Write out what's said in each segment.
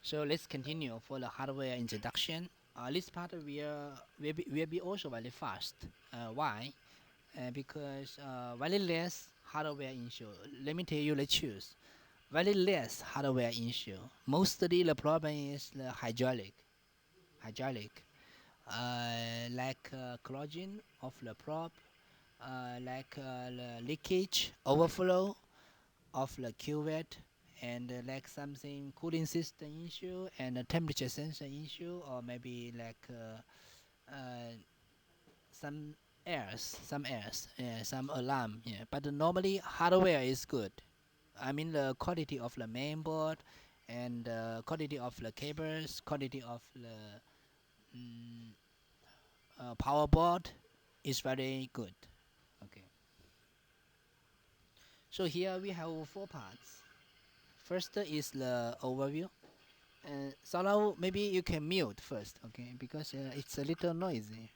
So let's continue for the hardware introduction. This part will be also very fast. Why? Because very less hardware issue. Let me tell you the truth. Very less hardware issue. Mostly the problem is the hydraulic, like clogging of the prop, like the leakage, overflow of the cuvette, and like something cooling system issue and a temperature sensor issue, or maybe like some some airs, yeah, some alarm, yeah. But normally hardware is good. I mean the quality of the main board and quality of the cables, quality of the mm, power board is very good. Okay. So here we have four parts. First is the overview. So now maybe you can mute first, okay? Because it's a little noisy.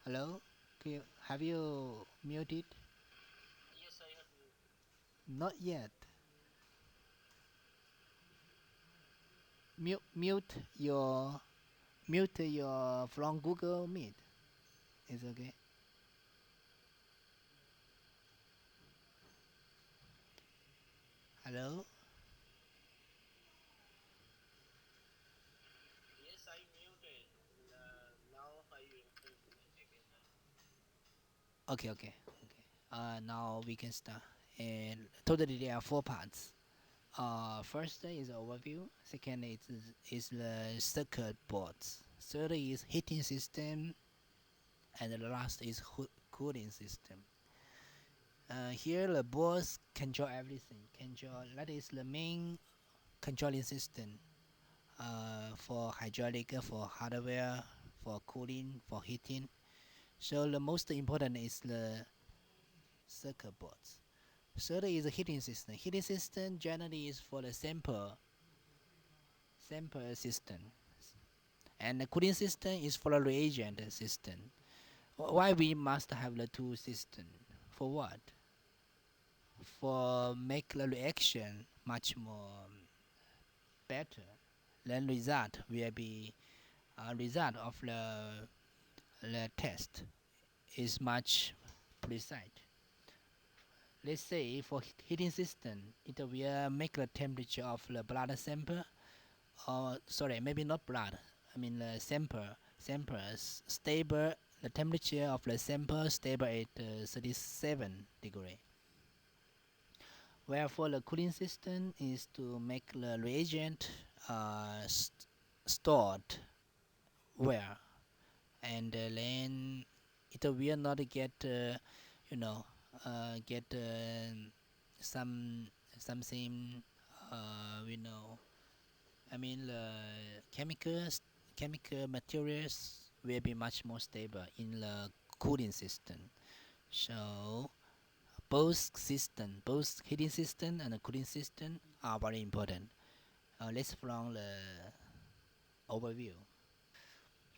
Hello? Have you muted? Not yet. Mute, mute your from Google Meet. Is okay. Hello? Okay. Now we can start. And totally there are four parts. First is overview. Second is the circuit boards. Third is heating system, and the last is cooling system. Here the boards control everything. Control that is the main controlling system. For hydraulic, for hardware, for cooling, for heating. So the most important is the circuit boards. Third is the heating system. Heating system generally is for the sample system, and the cooling system is for the reagent system. Why we must have the two system? For what? For make the reaction much more better. Then result will be result of the test is much precise. Let's say for heating system, it will make the temperature of the blood sample, or sorry, maybe not blood. I mean the samples stable. The temperature of the sample stable at 37 degree. Wherefore the cooling system is to make the reagent stored where, and then it will not get you know get some something we know. I mean the chemical materials will be much more stable in the cooling system. So both heating system and the cooling system are very important. Let's from the overview.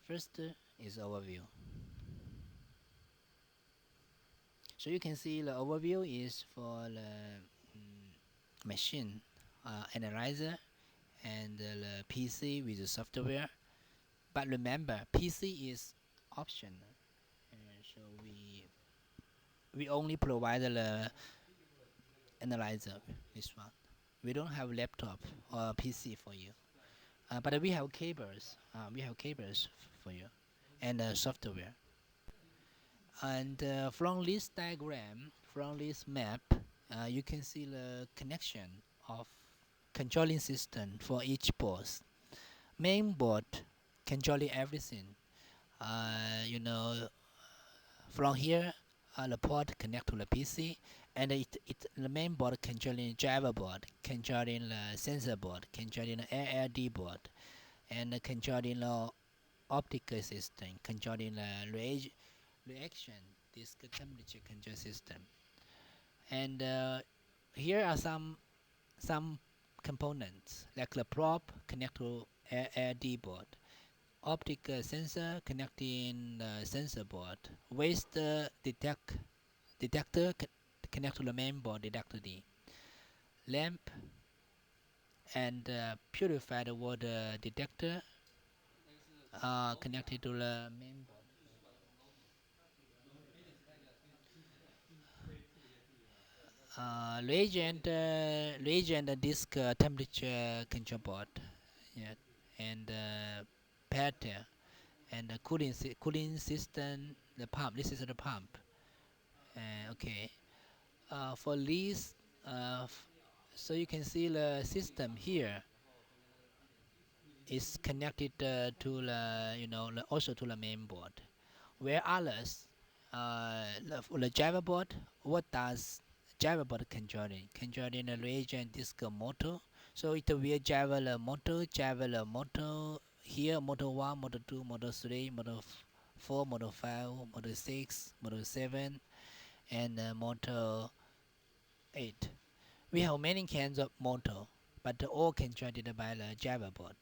First is overview. So you can see the overview is for the machine analyzer and the PC with the software. But remember, PC is optional, so we only provide the analyzer. This one, we don't have laptop or PC for you. But we have cables. For you, and software. And from this diagram, from this map, you can see the connection of controlling system for each board. Main board controlling everything. You know, from here, the port connect to the PC, and the main board controlling driver board, controlling the sensor board, controlling the ALD board, and controlling the optical system, controlling the reaction disk temperature control system. And here are some components like the prop connect to ALD board, optic sensor connecting the sensor board. Waste detector connect to the main board detector D. Lamp and purified water detector connected to the main board. Reagent disk temperature control board, yeah, and pattern and the cooling system, the pump. This is the pump. Okay. For these, so you can see the system here is connected to the also to the main board. Where others, for the Java board, what does Java board controlling? Controlling the reagent disk motor. So it will Java the motor, Java the motor here, motor 1, motor 2, motor 3, motor 4, motor 5, motor 6, motor 7, and motor 8. We have many kinds of motor, but all controlled by the Java board.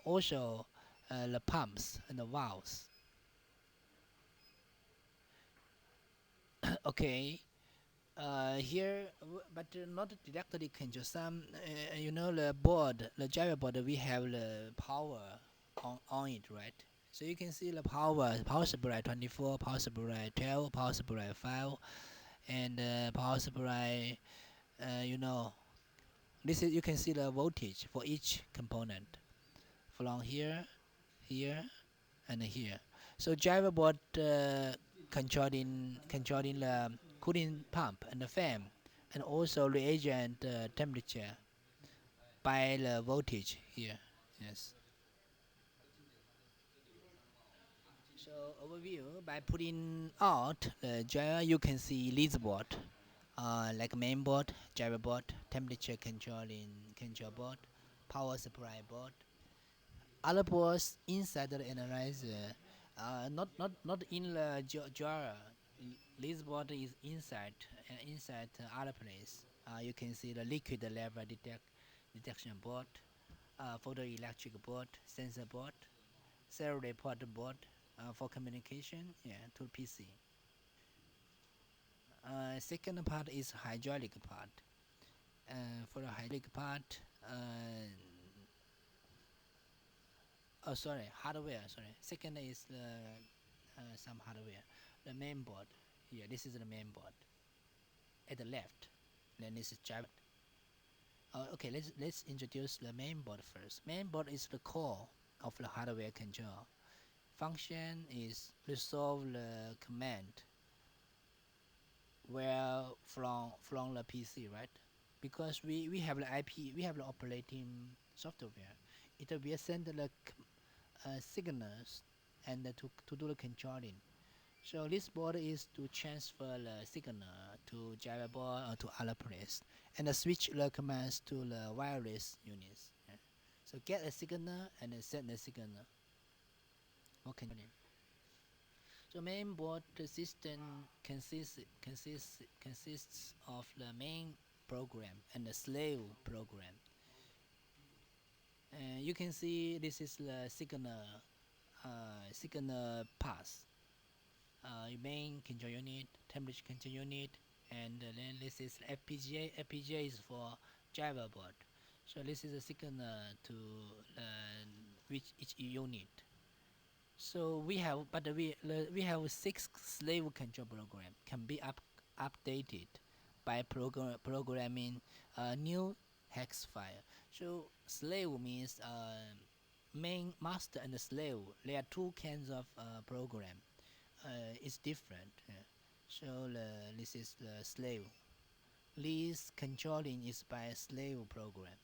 Also, the pumps and the valves. Okay, here, but not directly control. Some, the board, the Java board, we have the power on it, right? So you can see the power supply 24, power supply 12, power supply 5, and power supply, you know, this is you can see the voltage for each component from here, and here. So Java board controlling the cooling pump and the fan, and also reagent temperature by the voltage here. Yes. So overview, by putting out the Java, you can see this board, like main board, Java board, temperature control board, power supply board. Other boards inside the analyzer, not in the drawer. This board is inside other place. You can see the liquid level detection board, photoelectric board, sensor board, serial report board for communication, yeah, to PC. Second part is hydraulic part. For the hydraulic part, oh sorry, hardware. Sorry. Second is the some hardware. The main board. Yeah, this is the main board. At the left, then this is Java. Okay, let's introduce the main board first. Main board is the core of the hardware control. Function is resolve the command where from the PC, right? Because we have the IP, we have the operating software. It will send the signals and to do the controlling. So this board is to transfer the signal to Java board or to other place, and switch the commands to the wireless units. Yeah. So get a signal and send the signal. Okay. So main board system consists of the main program and the slave program. You can see this is the signal path. Main control unit, temperature control unit, and then this is FPGA. FPGA is for Java board. So this is a signal to which each unit. So we have 6 slave control program can be updated by programming a new hex file. So slave means main, master, and slave. There are 2 kinds of program. It's different. So this is the slave. This controlling is by slave program.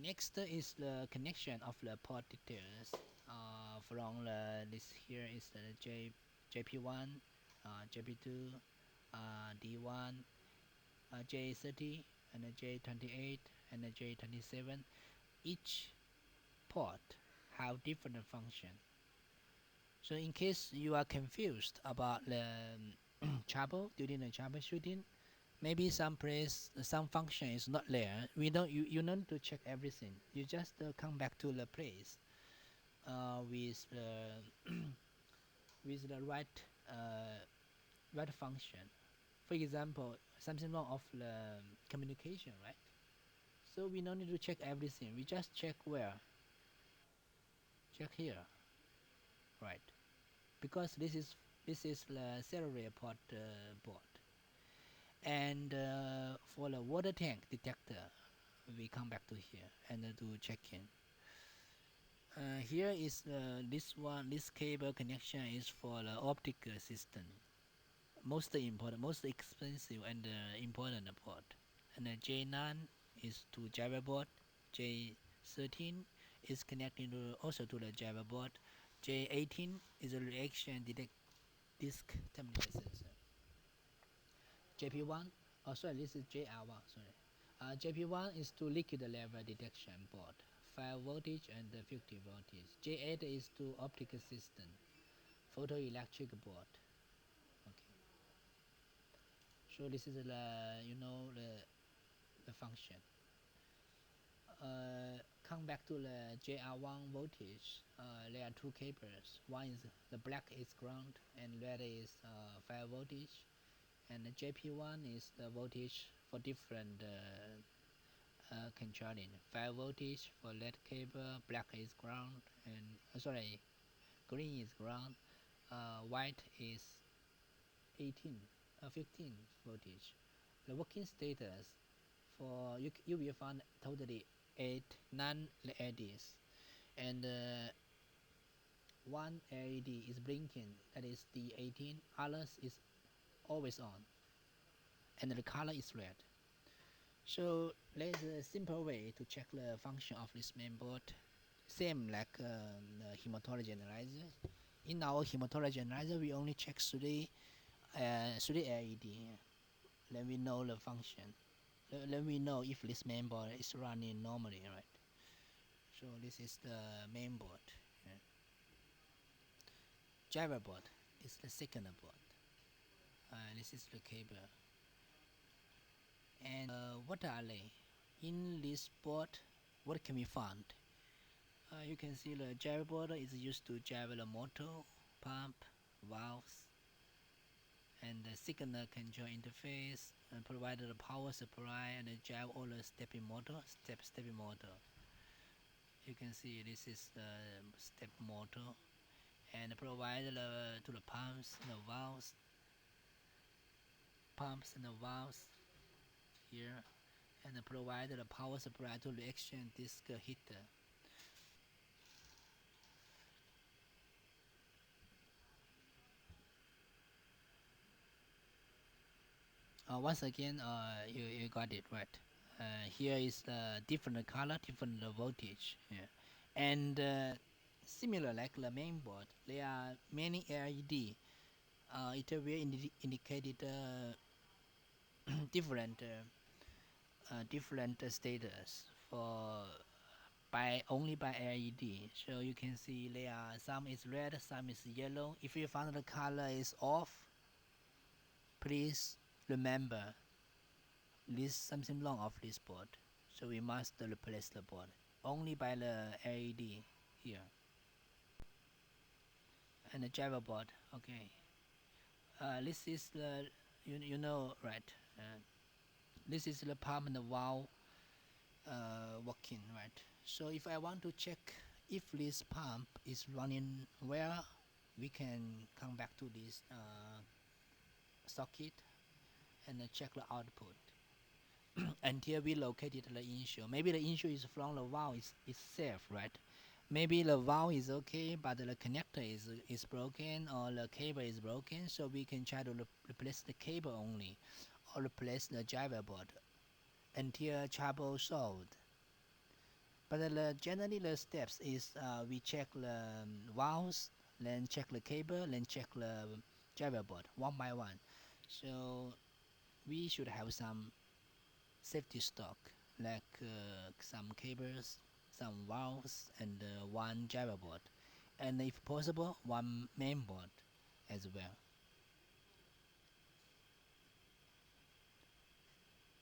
Next is the connection of the port details. From this here is the JP1, JP2, D1, J30, and J28, and J27. Each port have different function. So in case you are confused about the trouble during the troubleshooting, Maybe some place, some function is not there. We don't. You don't need to check everything. You just come back to the place with with the right function. For example, something wrong of the communication, right? So we don't need to check everything. We just check where, check here, right? Because this is the serial port board. And for the water tank detector, we come back to here and do check in. Here is this one. This cable connection is for the optical system. Most important, most expensive and important port. And J9 is to Java board. J13 is connecting to also to the Java board. J18 is a reaction detect disk terminal sensor. JP1, oh sorry, this is JR1, sorry. JP1 is to liquid level detection board, 5 voltage and 50 voltage. J8 is to optical system, photoelectric board. Okay. So this is the the function. Come back to the JR1 voltage. There are two cables. One is the black is ground and red is 5 voltage. And the JP1 is the voltage for different controlling. 5 voltage for red cable, black is ground, and sorry, green is ground, white is 18, 15 voltage. The working status for you will find totally 8 non-LEDs, and one LED is blinking, that is the 18. Others is always on, and the color is red. So there's a simple way to check the function of this mainboard, same like the hematology analyzer. In our hematology analyzer, we only check 3 LED. Then we know the function. Then we know if this mainboard is running normally, right? So this is the mainboard. Yeah. Java board is the second board. This is the cable. And what are they? In this board, what can we find? You can see the Java board is used to drive the motor, pump, valves, and the signal control interface, and provide the power supply and drive all the stepping motor. You can see this is the step motor, and provide to the pumps and the valves here, and provide the power supply to the action disk heater. Once again, you got it right. Here is the different color, different voltage. Yeah. And similar like the main board, there are many LED. It will indicate different status for by only by LED. So you can see there are some is red, some is yellow. If you find the color is off, please remember this something wrong of this board. So we must replace the board only by the LED here. And the Java board, okay. This is the you know right. This is the pump and the valve working, right? So if I want to check if this pump is running well, we can come back to this socket and check the output until we located the issue. Maybe the issue is from the valve itself, right? Maybe the valve is okay, but the connector is broken or the cable is broken, so we can try to replace the cable only or replace the Java board until trouble solved. But generally the steps is we check the valves, then check the cable, then check the Java board one by one. So we should have some safety stock like some cables, some valves, and one Java board, and if possible one main board as well.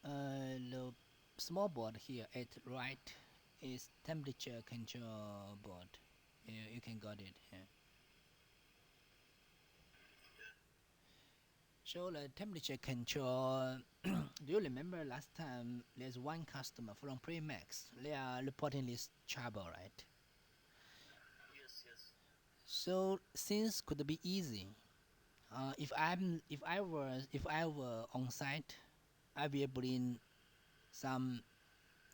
The small board here at right is temperature control board. You can got it here. So the temperature control. Do you remember last time there's one customer from Premax? They are reporting this trouble, right? So since could be easy. If I were on site, I will bring some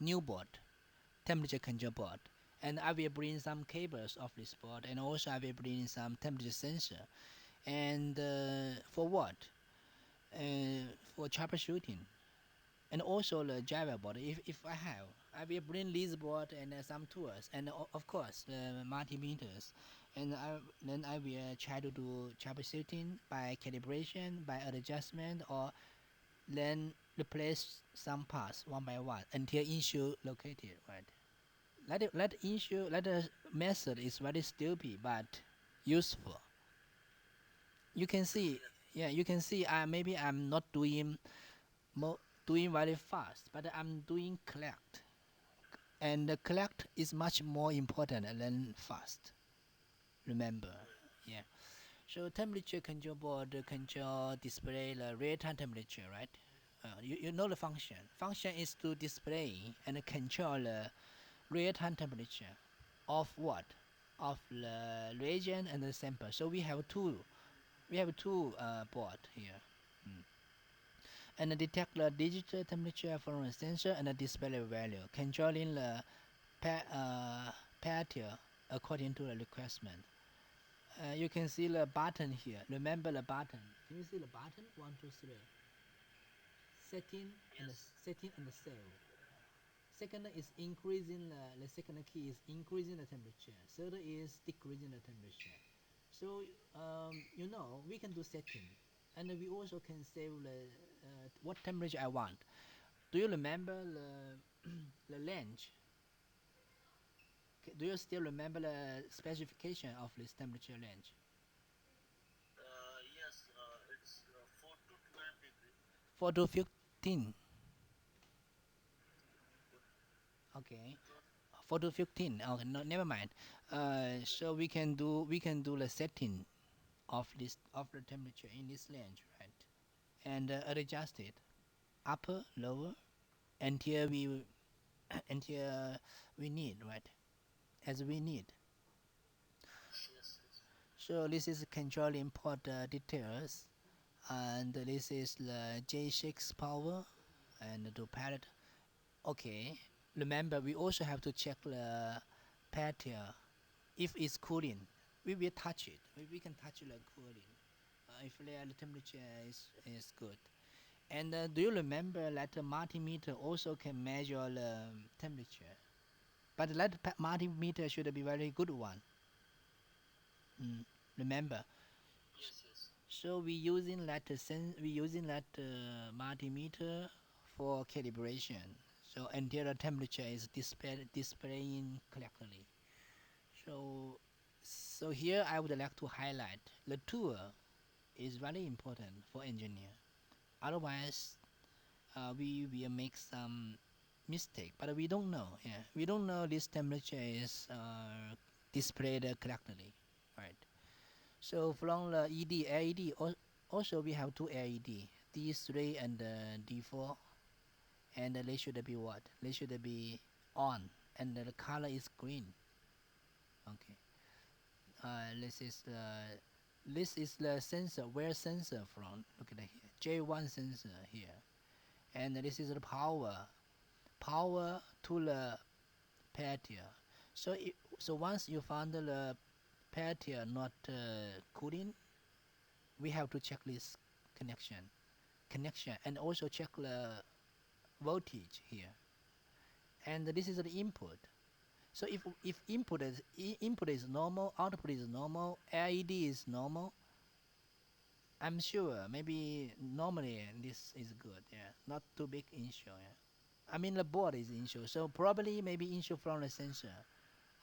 new board, temperature control board, and I will bring some cables of this board, and also I will bring some temperature sensor. And for what? For troubleshooting, and also the Java board. If I will bring this board and some tools, and of course the multimeters, and then I will try to do troubleshooting by calibration, by adjustment, or then replace some parts one by one until issue located. Right? Let the method is very stupid but useful. You can see, yeah, you can see. Maybe I'm not mo- doing very fast, but I'm doing collect, and the collect is much more important than fast. Remember, yeah. So temperature control board control display the real-time temperature, right? You know the function. Function is to display and control the real-time temperature of what? Of the reagent and the sample. So we have two. We have two board here. Mm. And detect the digital temperature from a sensor and the display value, controlling the pattern according to the requirement. You can see the button here. Remember the button. Can you see the button? One, two, three. Setting and setting and save. Second is increasing the second key is increasing the temperature. Third is decreasing the temperature. So we can do setting, and we also can save the what temperature I want. Do you remember the range? Do you still remember the specification of this temperature range? 4 to 15. Okay. 4 to 15. Okay, no, never mind. So we can do the setting of the temperature in this range, right? And adjust it upper, lower, until we until we need, right? As we need. So this is controlling port details, and this is the J6 power and to palette. Okay. Remember, we also have to check the pattern if it's cooling. We will touch it. We can touch the cooling. If the temperature is good. And do you remember that the multimeter also can measure the temperature? But that multimeter should be very good one. Mm, remember. So we using that multimeter for calibration. So until the temperature is displaying correctly. So so here I would like to highlight the tool is very important for engineer. Otherwise, we will make some mistake. But we don't know. Yeah, we don't know this temperature is displayed correctly, right? So from the LED, also we have two LED, D3 and D4, and they should be what? They should be on, and the color is green. Okay. This is the sensor. Where sensor from? Look at here. J1 sensor here, and this is the power to the pattern. So once you found the pattern not cooling, we have to check this connection, and also check the voltage here. And this is the input. So if input is normal, output is normal, LED is normal, I'm sure maybe normally this is good. Yeah, not too big issue. Yeah. I mean the board is issue, so probably maybe issue from the sensor,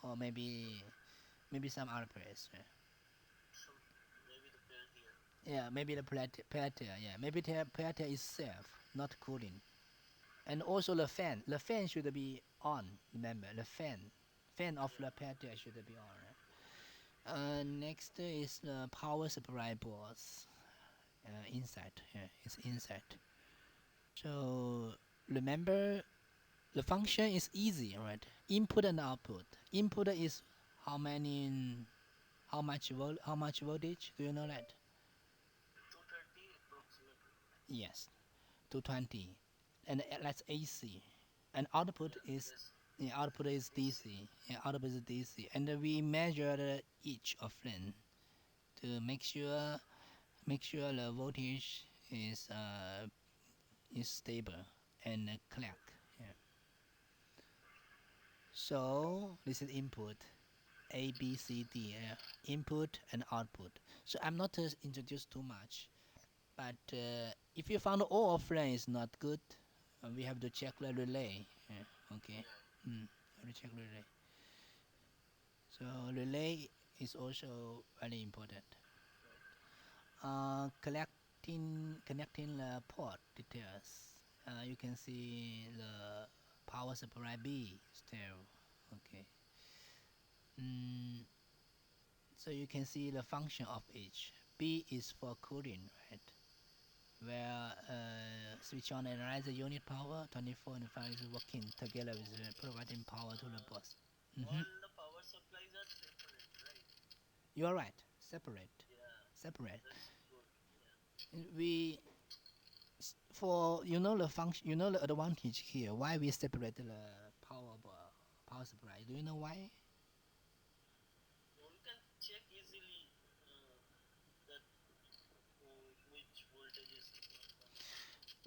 or maybe some other place. Yeah. Yeah, maybe the pattern. Yeah, maybe the pattern is safe, not cooling. And also the fan. The fan should be on. Remember the fan of the pattern should be on. Right? Next is the power supply boards. Inside. Yeah, it's inside. So remember the function is easy, right? Input and output. Input is how many, how much voltage? Do you know that? Yes, 220, and that's AC. And output is, yeah, output is DC. Yeah, output is DC, and we measure each of them to make sure the voltage is stable and correct. Yeah. So this is input, A, B, C, D, input and output. So I'm not introduced too much, but if you found all of them is not good, we have to check the relay. Yeah, okay. Have to check relay. So relay is also very important. Connecting the port details. You can see the power supply B still. Okay. Mm, so you can see the function of each. B is for cooling, right? Where switch on analyzer unit power 24 and 5 is working together with providing power to the bus. Mm-hmm. You are right. Separate. We for the function, the advantage here. Why we separate the power supply? Do you know why?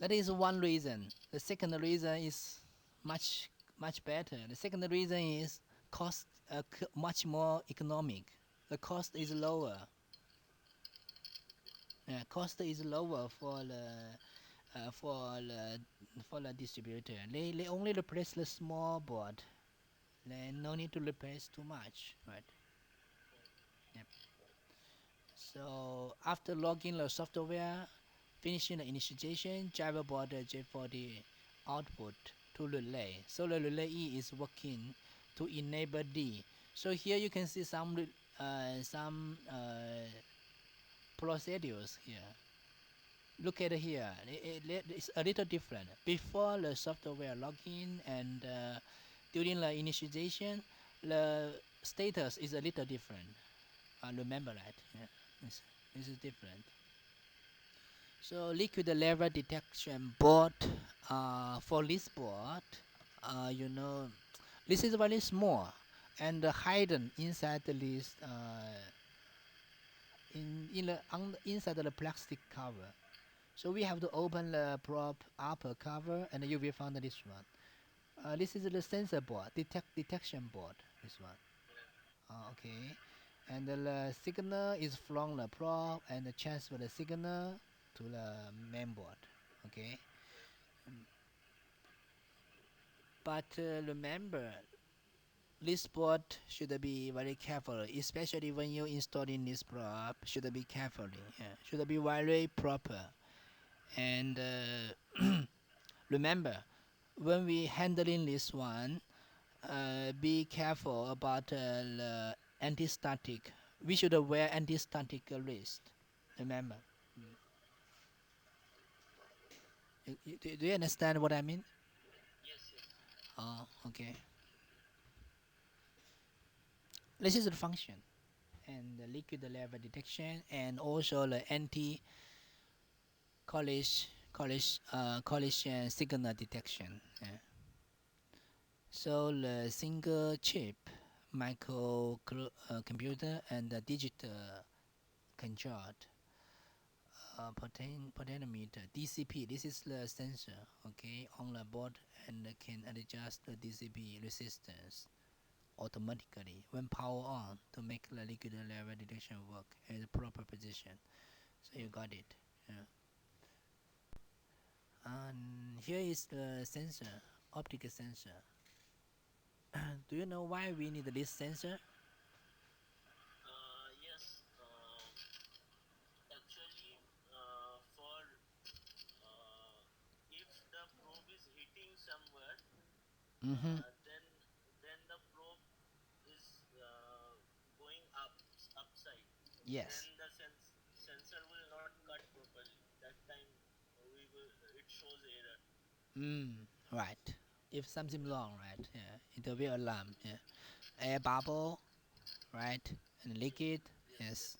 That is one reason. The second reason is much better. The second reason is cost much more economic. The cost is lower. Cost is lower for the distributor. They only replace the small board. They no need to replace too much, right? Yep. So after logging the software, finishing the initialization, driver board J40 output to relay. So the relay E is working to enable D. So here you can see some procedures here. Look at here. It's a little different. Before the software login and during the initialization, the status is a little different. Remember that. Yeah, this is different. So liquid level detection board. For this board, you know, this is very small and hidden inside the list. Inside the plastic cover. So we have to open the prop upper cover, and you will find this one. This is the sensor board, detection board. This one. Okay. And the signal is from the prop and transfer the signal to the main board. Okay. But remember, this board should be very careful, especially when you installing this prop. Should be carefully. Yeah. Should be very proper. And remember, when we handling this one, be careful about the anti-static. We should wear anti-static wrist. Remember. Do you understand what I mean? Oh, okay. This is the function and the liquid level detection and also the anti collision signal detection. Yeah. So the single chip micro computer and the digital controlled potentiometer DCP. This is the sensor, okay, on the board, and can adjust the DCP resistance automatically when power on to make the liquid level detection work in the proper position. So you got it. Yeah. And here is the sensor, optical sensor. Do you know why we need this sensor? Mm-hmm. Yes. Mm, right. If something wrong, right? Yeah, it will be alarm. Yeah, air bubble, right? And liquid. Yes.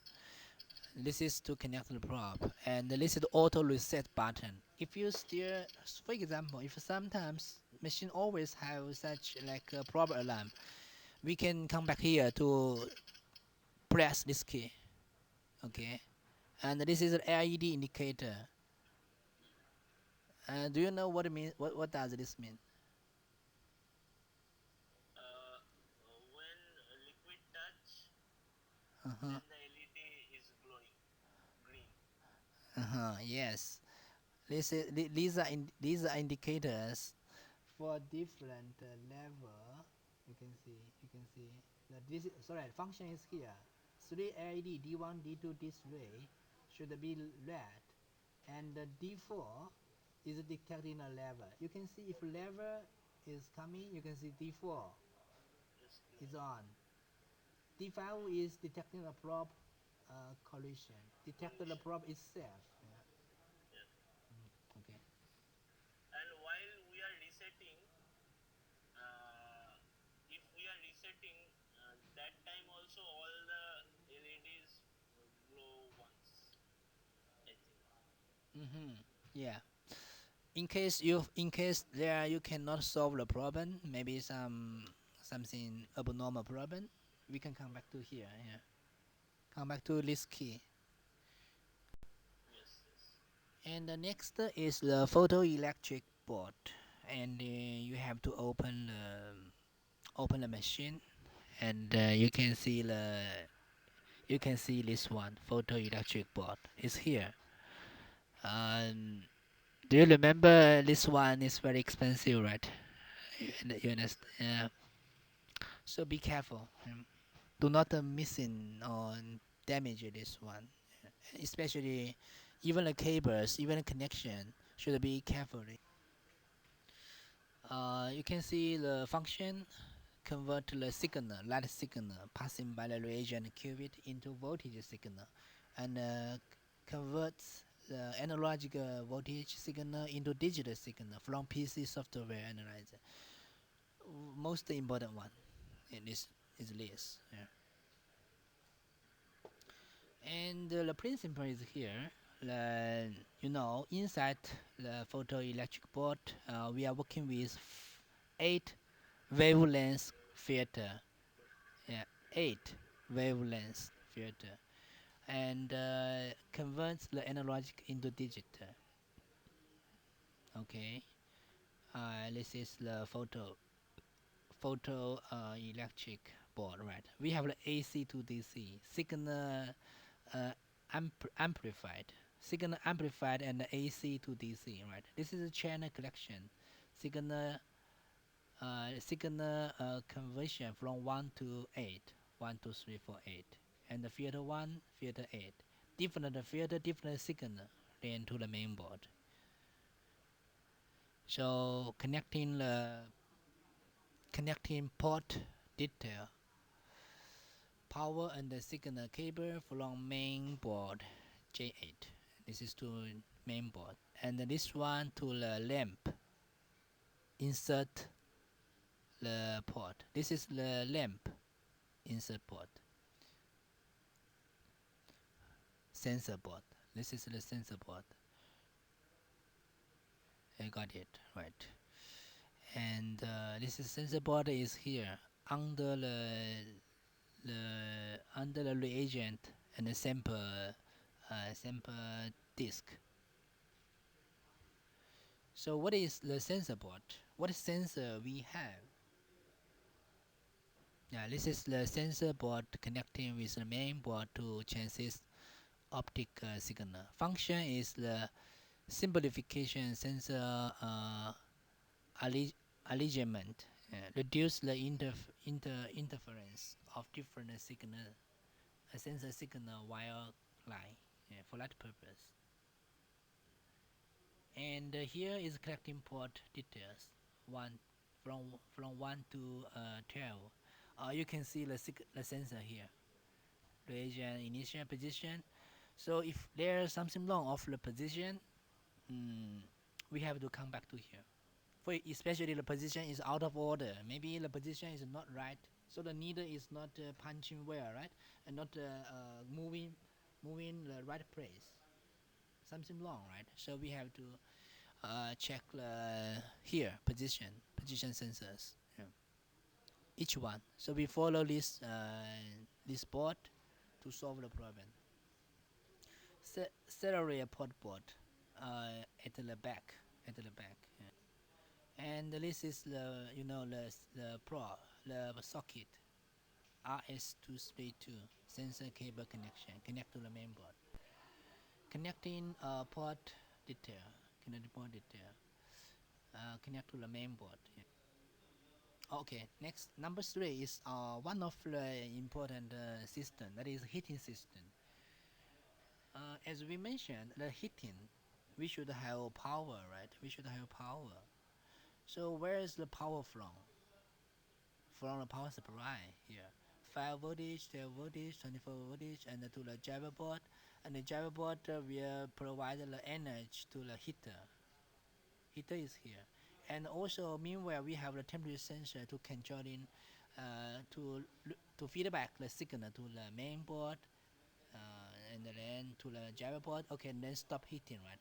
This is to connect the probe, and this is the auto reset button. If you steer, for example, if sometimes machine always have such like a probe alarm, we can come back here to press this key. Okay, and this is an LED indicator. Do you know what it means? What does this mean? Uh-huh. Uh-huh. Yes. These are indicators for different level. You can see that this is, sorry, function is here. 3 LED D1 D2 D3 should be red, and D4 is detecting a level. You can see if level is coming, you can see D4 is on. D5 is detecting a probe collision. Detect the probe itself. Yeah. Okay. Mm-hmm. Yeah. In case there you cannot solve the problem, maybe something abnormal problem, we can come back to here. Yeah. Come back to this key. And the next is the photoelectric board, and you have to open the machine, and you can see this one photoelectric board is here. Um, do you remember this one is very expensive, right? You understand? Yeah. So be careful. Do not missing or damage this one, especially even the cables, even the connection should be carefully. You can see the function convert the signal, light signal passing by the reagent qubit into voltage signal, and converts the analogic voltage signal into digital signal from PC software analyzer. Most important one in this is this. Yeah. And the principle is here. The, inside the photoelectric board, we are working with 8 wavelength filter. Yeah, 8 wavelength filter, and converts the analog into digital. Okay. This is the photoelectric board, right? We have the AC to DC signal uh, amplified, and the AC to DC, right? This is a channel collection, signal conversion from 1 to 8, 1 2 3 4 8, and the filter 1, filter 8, different filter, different signal then to the main board. So connecting port detail, power and the signal cable from main board J8. This is to main board, and this one to the lamp. Insert the port. This is the lamp insert port. Sensor board. This is the sensor board. I got it right. And this is sensor board is here under the reagent and the sample disk. So what is the sensor board? What sensor we have? Yeah, this is the sensor board connecting with the main board to transmit optic signal. Function is the simplification sensor alignment, reduce the interference of different signal, a sensor signal wire line, for that purpose. And here is collecting port details. One from 1 to 12. You can see the sensor here, duration, initial position. So if there's something wrong of the position, mm, we have to come back to here. For especially the position is out of order, maybe the position is not right, so the needle is not punching well, right, and not moving the right place. Something wrong, right? So we have to check the here position sensors. Yeah. Each one. So we follow this board to solve the problem. Serial port board at the back, yeah. And this is the socket RS232 sensor cable connection connect to the main board. Connecting port detail, connect to the main board. Yeah. Okay, next number 3 is one of the important system, that is heating system. As we mentioned, the heating, we should have power, right? We should have power. So where is the power from? From the power supply here. 5 voltage, 12 voltage, 24 voltage, and to the driver board. And the driver board will provide the energy to the heater. Heater is here. And also, meanwhile, we have the temperature sensor to controlling, to feedback the signal to the main board, and then to the driver board. Okay, and then stop heating, right?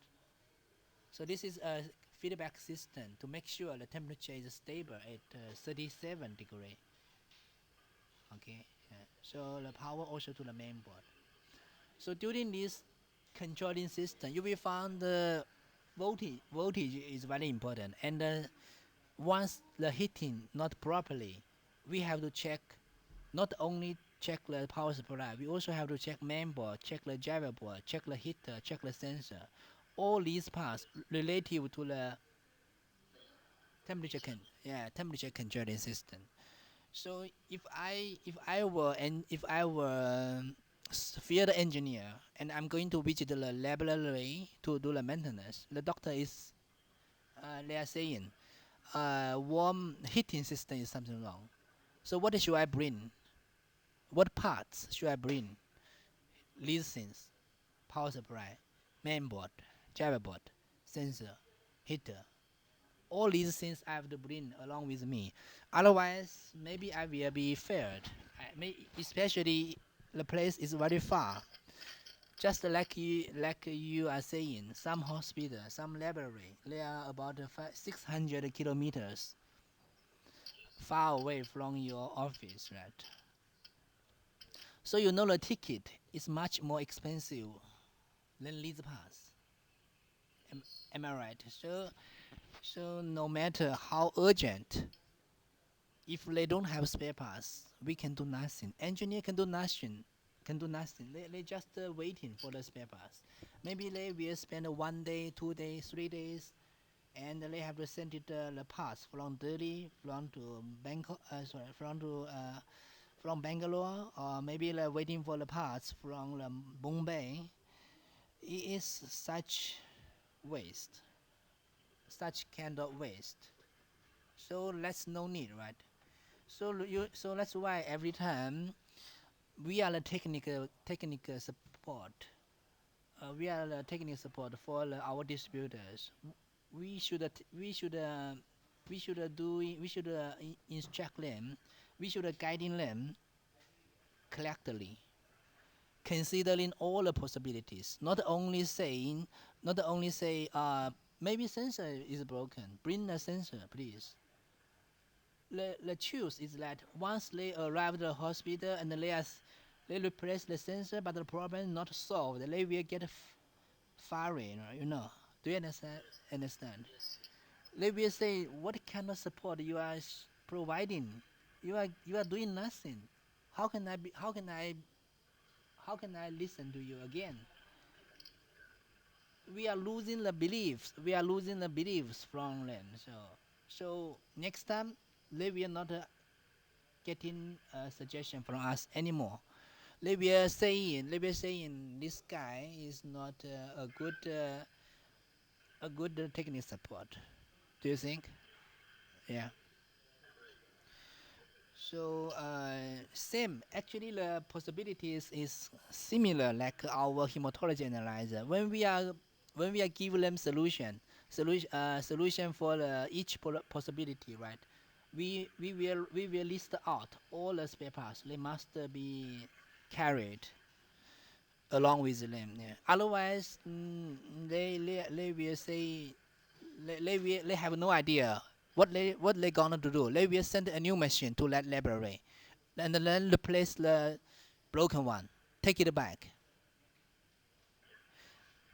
So this is a feedback system to make sure the temperature is stable at 37 degree. Okay, yeah. So the power also to the main board. So during this controlling system, you will find the voltage is very important, and once the heating not properly, we have to check, not only check the power supply, we also have to check main board, check the driver board, check the heater, check the sensor. All these parts relative to the temperature controlling system. So if I were field engineer and I'm going to visit the laboratory to do the maintenance, the doctor is they are saying warm heating system is something wrong. So what should I bring? What parts should I bring? Lead things, power supply, main board, driver board, sensor, heater. All these things I have to bring along with me. Otherwise, maybe I will be failed. Especially the place is very far. Just like you are saying, some hospital, some library, they are about 600 kilometers far away from your office, right? So you know the ticket is much more expensive than lease pass. Am I right? So no matter how urgent, if they don't have spare parts, we can do nothing. Engineer can do nothing. They just waiting for the spare parts. Maybe they will spend 1 day, 2 days, 3 days, and they have to send it the parts from Delhi, from to Bangkok, from Bangalore, or maybe they're waiting for the parts from Bombay. It is waste, such kind of waste. So that's no need, right? So that's why every time we are the technical support. We are the technical support for our distributors. We should instruct them. We should guiding them correctly, considering all the possibilities. Not only say, maybe sensor is broken. Bring the sensor, please. The truth is that once they arrive at the hospital and they replace the sensor, but the problem is not solved, they will get firing. Do you understand? They will say, "What kind of support you are providing? You are doing nothing. How can I be? How can I listen to you again?" We are losing the beliefs. We are losing the beliefs from them. So next time they will not getting a suggestion from us anymore. They were saying this guy is not a good technical support. Do you think? Yeah. So same. Actually, the possibilities is similar like our hematology analyzer. When we are giving them solution for each possibility, right? We will list out all the spare parts. They must be carried along with them. Yeah. Otherwise, they will say they have no idea what they gonna to do. They will send a new machine to that library and then replace the broken one. Take it back.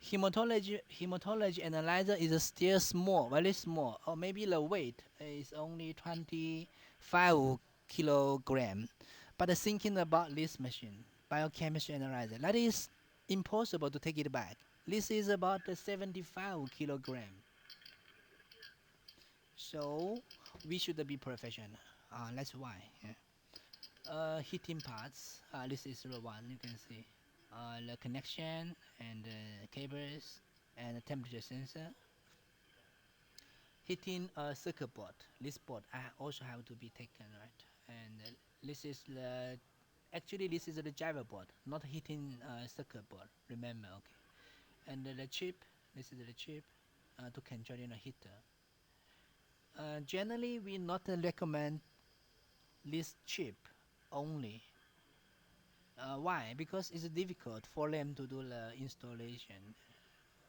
Hematology analyzer is still small, very small, or maybe the weight is only 25 kilogram. But thinking about this machine, biochemistry analyzer, that is impossible to take it back. This is about 75 kilogram. So we should be professional. That's why. Yeah. Heating parts. This is the one you can see. The connection and cables and the temperature sensor. Heating circuit board. This board also have to be taken, right? And this is the actually this is the driver board, not heating circuit board. Remember, okay? And the chip. This is the chip to control the heater. Generally, we not recommend this chip only. Why? Because it's difficult for them to do the installation.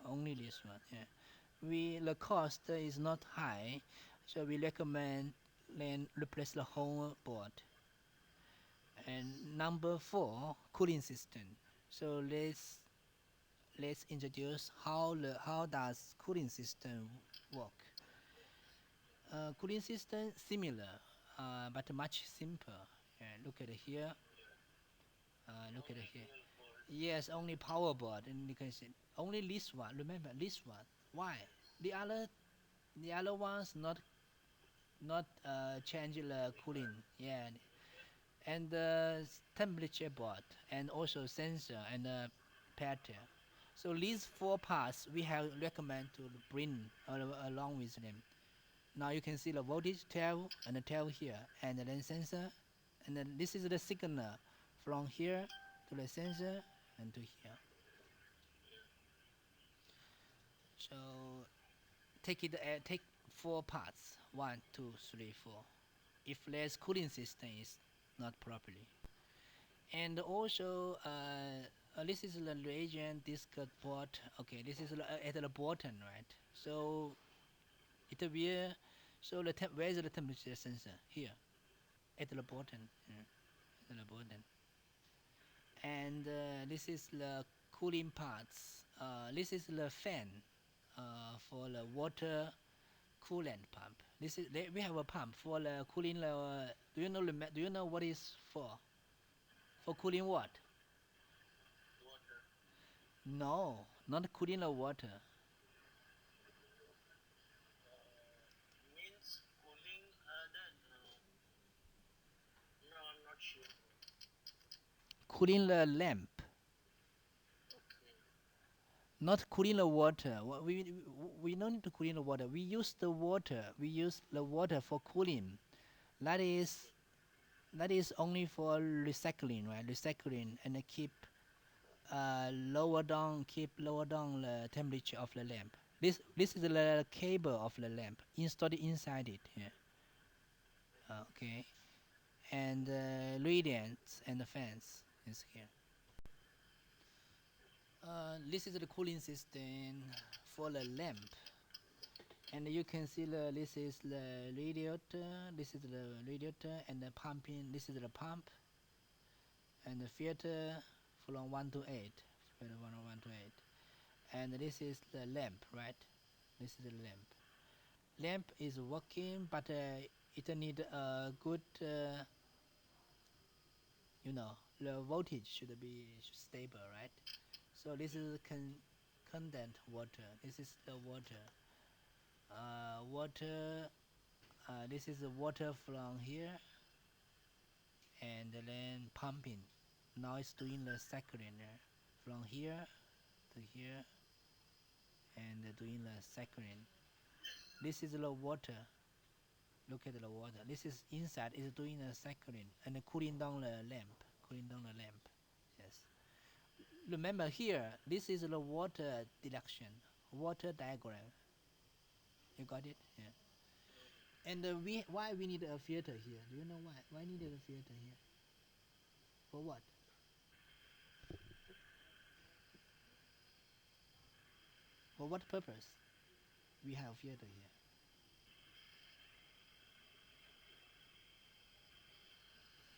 Only this one. Yeah. The cost is not high, so we recommend then replace the whole board. And number four, cooling system. So let's introduce how does cooling system work. Cooling system similar, but much simpler. Yeah, look at it here. Look at it here. Yes, only power board, and you can see only this one. Remember this one. Why? The other ones not change the cooling. Yeah, and the temperature board, and also sensor and pattern. So these four parts we have recommend to bring along with them. Now you can see the voltage 12 and the 12 here, and then sensor, and then this is the signal from here to the sensor and to here. So take four parts, one, two, three, four. If there's cooling system is not properly, and also this is the reagent discard board. Okay, this is at the bottom, right? So it will so where is the temperature sensor here at the bottom, at the bottom, and this is the cooling parts. This is the fan for the water coolant pump. We have a pump for the cooling the. Do you know what is for? For cooling what? No, not cooling the water. Cooling the lamp, not cooling the water. We don't need to cooling the water. We use the water. We use the water for cooling. That is that is only for recycling, right? Recycling and keep lower down the temperature of the lamp. This is the cable of the lamp installed inside it. Yeah. Okay. And radiants and the fans is here. This is the cooling system for the lamp, and you can see this is the radiator. This is the radiator and the pumping. This is the pump and the filter from 1 to 8. Filter from 1 to 8. And this is the lamp, right? This is the lamp. Lamp is working, but it need a good, the voltage should be stable, right? So this is condensed water. This is the water. Water. This is the water from here, and then pumping. Now it's doing the cycling from here to here, and doing the cycling. This is the water. Look at the water. This is inside is doing a cycling and cooling down the lamp. Cooling down the lamp. Yes. Remember here, this is the water direction, water diagram. You got it? Yeah. And why we need a filter here? Do you know why? Why needed a filter here? For what? For what purpose? We have filter here.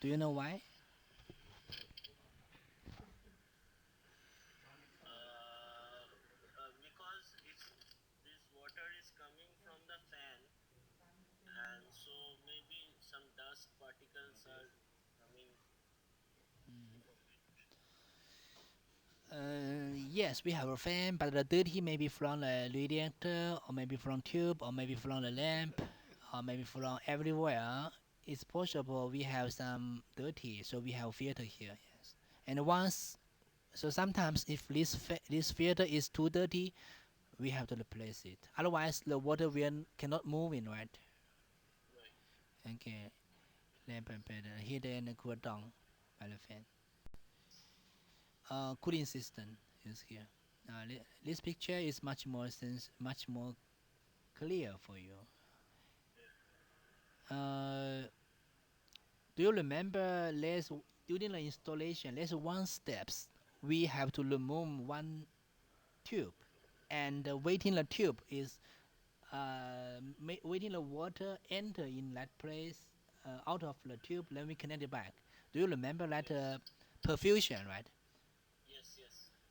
Do you know why? Yes, we have a fan, but the dirty maybe from the radiator, or maybe from tube, or maybe from the lamp, or maybe from everywhere. It's possible we have some dirty, so we have filter here. Yes, and once, so sometimes if this filter is too dirty, we have to replace it. Otherwise, the water will cannot move in, right? Okay, lamp and pedal, heater and cool down by the fan. Cooling system is here. This picture is much more clear for you. Uh, do you remember during the installation, there's one steps we have to remove one tube, and waiting the tube is waiting the water enter in that place out of the tube, then we connect it back. Do you remember that perfusion, right?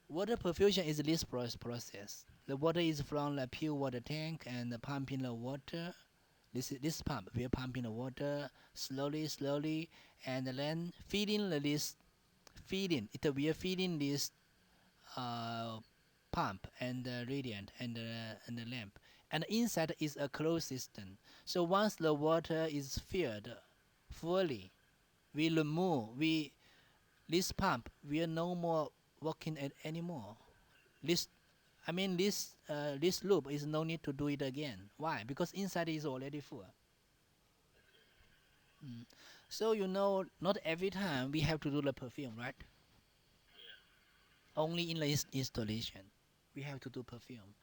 Water perfusion is this process. The water is from the pure water tank and pumping the water. This pump, we are pumping the water slowly, and then we are feeding this uh, pump and the radiant and the lamp. And inside is a closed system. So once the water is filled fully, we remove we this pump will no more working anymore. This this loop is no need to do it again. Why? Because inside is already full. Mm. So not every time we have to do the perfume, right? Only in the installation we have to do perfume.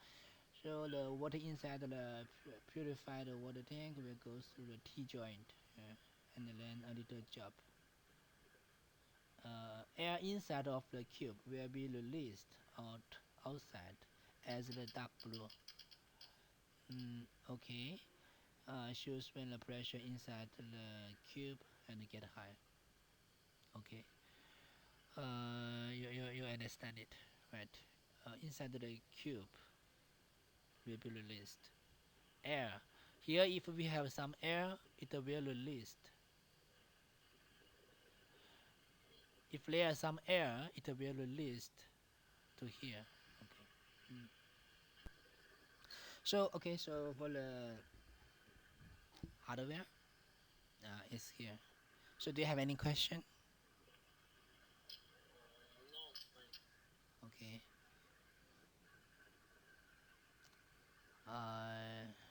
So the water inside the purified water tank will go through the T joint, and then a little job. Air inside of the cube will be released outside as the dark blue. Okay. Shows when the pressure inside the cube and get high. Okay. You understand it, right? Inside the cube will be released air. Here, if we have some air, it will released. If there is some air, it will released to here. Okay. Mm. So for the hardware, it's here. So do you have any question?